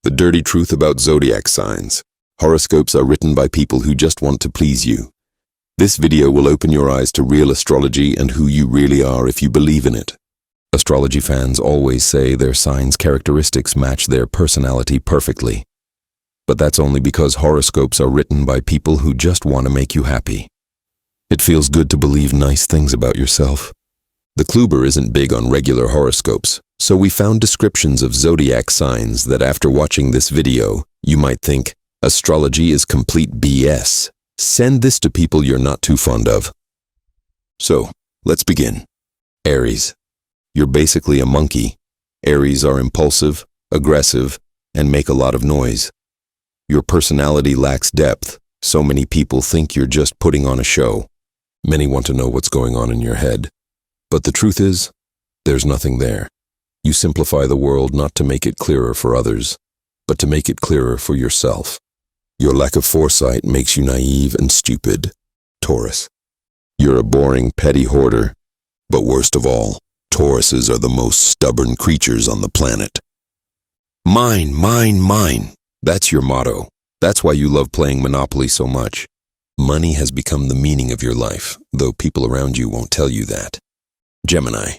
The dirty truth about zodiac signs. Horoscopes are written by people who just want to please you. This video will open your eyes to real astrology and who you really are if you believe in it. Astrology fans always say their sign's characteristics match their personality perfectly. But that's only because horoscopes are written by people who just want to make you happy. It feels good to believe nice things about yourself. The Kluber isn't big on regular horoscopes, so we found descriptions of zodiac signs that after watching this video, you might think, astrology is complete BS. Send this to people you're not too fond of. So, let's begin. Aries. You're basically a monkey. Aries are impulsive, aggressive, and make a lot of noise. Your personality lacks depth, so many people think you're just putting on a show. Many want to know what's going on in your head. But the truth is, there's nothing there. You simplify the world not to make it clearer for others, but to make it clearer for yourself. Your lack of foresight makes you naive and stupid. Taurus. You're a boring, petty hoarder. But worst of all, Tauruses are the most stubborn creatures on the planet. Mine, mine, mine. That's your motto. That's why you love playing Monopoly so much. Money has become the meaning of your life, though people around you won't tell you that. Gemini.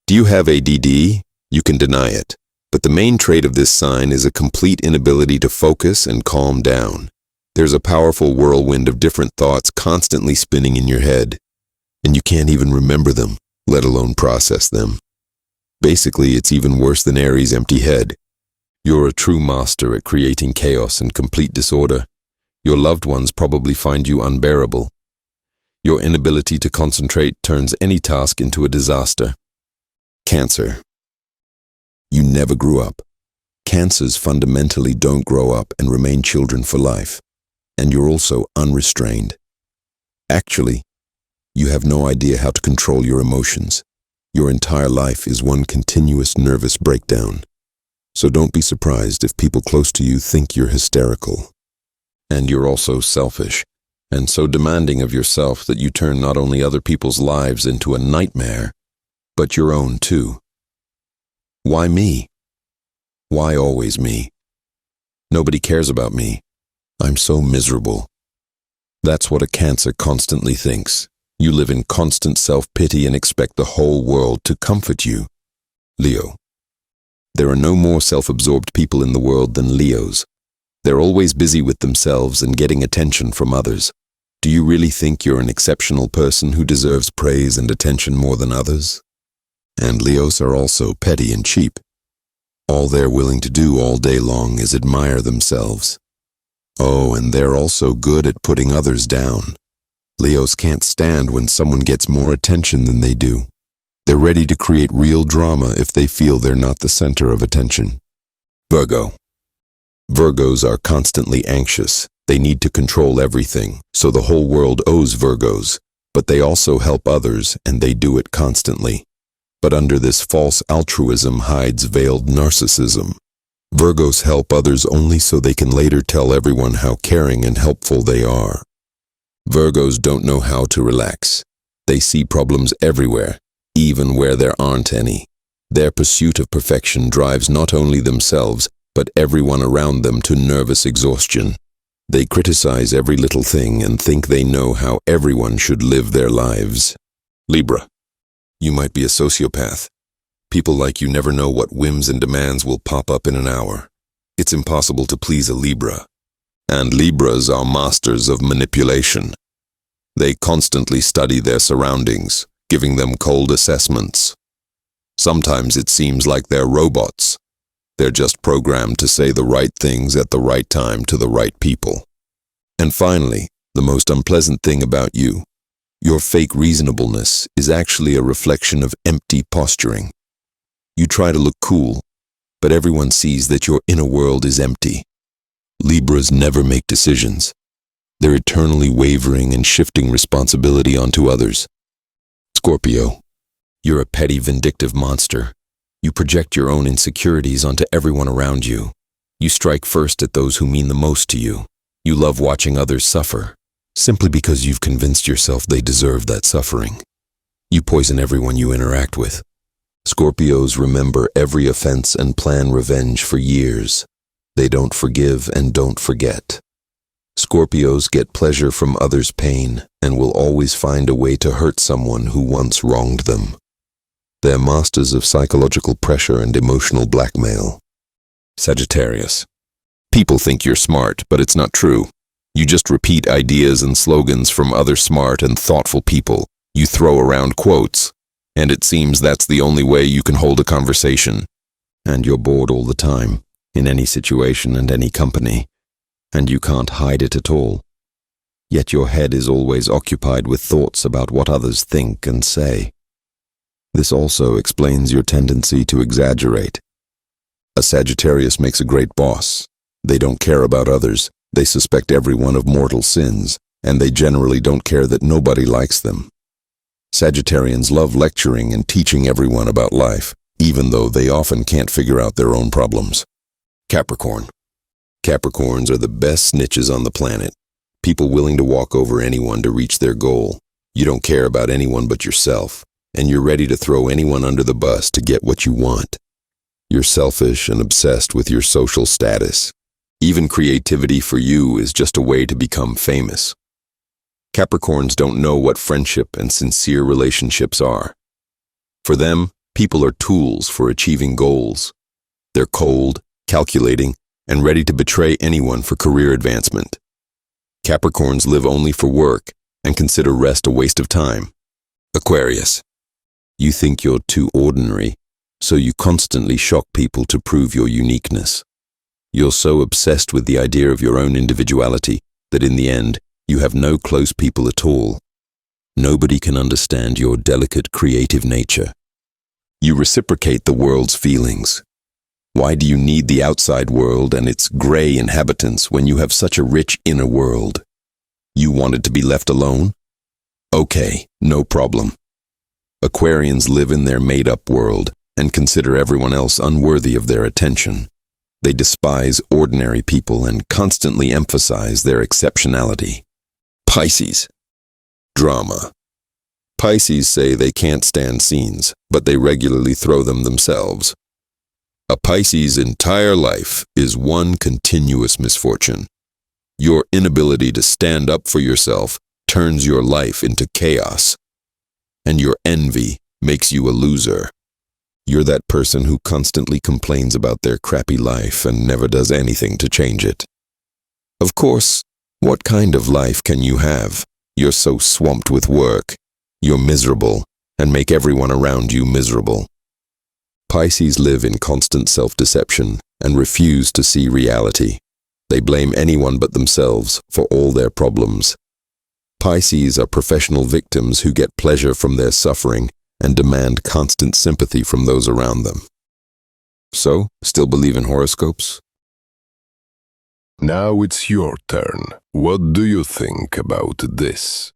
Do you have ADD? You can deny it. But the main trait of this sign is a complete inability to focus and calm down. There's a powerful whirlwind of different thoughts constantly spinning in your head, and you can't even remember them, let alone process them. Basically, it's even worse than Aries' empty head. You're a true master at creating chaos and complete disorder. Your loved ones probably find you unbearable. Your inability to concentrate turns any task into a disaster. Cancer. You never grew up. Cancers fundamentally don't grow up and remain children for life. And you're also unrestrained. Actually, you have no idea how to control your emotions. Your entire life is one continuous nervous breakdown. So don't be surprised if people close to you think you're hysterical. And you're also selfish, and so demanding of yourself that you turn not only other people's lives into a nightmare, but your own too. Why me? Why always me? Nobody cares about me. I'm so miserable. That's what a Cancer constantly thinks. You live in constant self-pity and expect the whole world to comfort you. Leo. There are no more self-absorbed people in the world than Leos. They're always busy with themselves and getting attention from others. Do you really think you're an exceptional person who deserves praise and attention more than others? And Leos are also petty and cheap. All they're willing to do all day long is admire themselves. Oh, and they're also good at putting others down. Leos can't stand when someone gets more attention than they do. They're ready to create real drama if they feel they're not the center of attention. Virgo. Virgos are constantly anxious. They need to control everything, so the whole world owes Virgos. But they also help others, and they do it constantly. But under this false altruism hides veiled narcissism. Virgos help others only so they can later tell everyone how caring and helpful they are. Virgos don't know how to relax. They see problems everywhere, even where there aren't any. Their pursuit of perfection drives not only themselves, but everyone around them to nervous exhaustion. They criticize every little thing and think they know how everyone should live their lives. Libra. You might be a sociopath. People like you never know what whims and demands will pop up in an hour. It's impossible to please a Libra. And Libras are masters of manipulation. They constantly study their surroundings, giving them cold assessments. Sometimes it seems like they're robots. They're just programmed to say the right things at the right time to the right people. And finally, the most unpleasant thing about you, your fake reasonableness is actually a reflection of empty posturing. You try to look cool, but everyone sees that your inner world is empty. Libras never make decisions. They're eternally wavering and shifting responsibility onto others. Scorpio. You're a petty, vindictive monster. You project your own insecurities onto everyone around you. You strike first at those who mean the most to you. You love watching others suffer, simply because you've convinced yourself they deserve that suffering. You poison everyone you interact with. Scorpios remember every offense and plan revenge for years. They don't forgive and don't forget. Scorpios get pleasure from others' pain and will always find a way to hurt someone who once wronged them. They're masters of psychological pressure and emotional blackmail. Sagittarius. People think you're smart, but it's not true. You just repeat ideas and slogans from other smart and thoughtful people. You throw around quotes, and it seems that's the only way you can hold a conversation. And you're bored all the time, in any situation and any company, and you can't hide it at all. Yet your head is always occupied with thoughts about what others think and say. This also explains your tendency to exaggerate. A Sagittarius makes a great boss. They don't care about others. They suspect everyone of mortal sins, and they generally don't care that nobody likes them. Sagittarians love lecturing and teaching everyone about life, even though they often can't figure out their own problems. Capricorn. Capricorns are the best snitches on the planet. People willing to walk over anyone to reach their goal. You don't care about anyone but yourself, and you're ready to throw anyone under the bus to get what you want. You're selfish and obsessed with your social status. Even creativity for you is just a way to become famous. Capricorns don't know what friendship and sincere relationships are. For them, people are tools for achieving goals. They're cold, calculating, and ready to betray anyone for career advancement. Capricorns live only for work and consider rest a waste of time. Aquarius. You think you're too ordinary, so you constantly shock people to prove your uniqueness. You're so obsessed with the idea of your own individuality that in the end, you have no close people at all. Nobody can understand your delicate creative nature. You reciprocate the world's feelings. Why do you need the outside world and its gray inhabitants when you have such a rich inner world? You wanted to be left alone? Okay, no problem. Aquarians live in their made-up world and consider everyone else unworthy of their attention. They despise ordinary people and constantly emphasize their exceptionality. Pisces. Drama. Pisces say they can't stand scenes, but they regularly throw them themselves. A Pisces' entire life is one continuous misfortune. Your inability to stand up for yourself turns your life into chaos, and your envy makes you a loser. You're that person who constantly complains about their crappy life and never does anything to change it. Of course, what kind of life can you have? You're so swamped with work. You're miserable and make everyone around you miserable. Pisces live in constant self-deception and refuse to see reality. They blame anyone but themselves for all their problems. Pisces are professional victims who get pleasure from their suffering and demand constant sympathy from those around them. So, still believe in horoscopes? Now it's your turn. What do you think about this?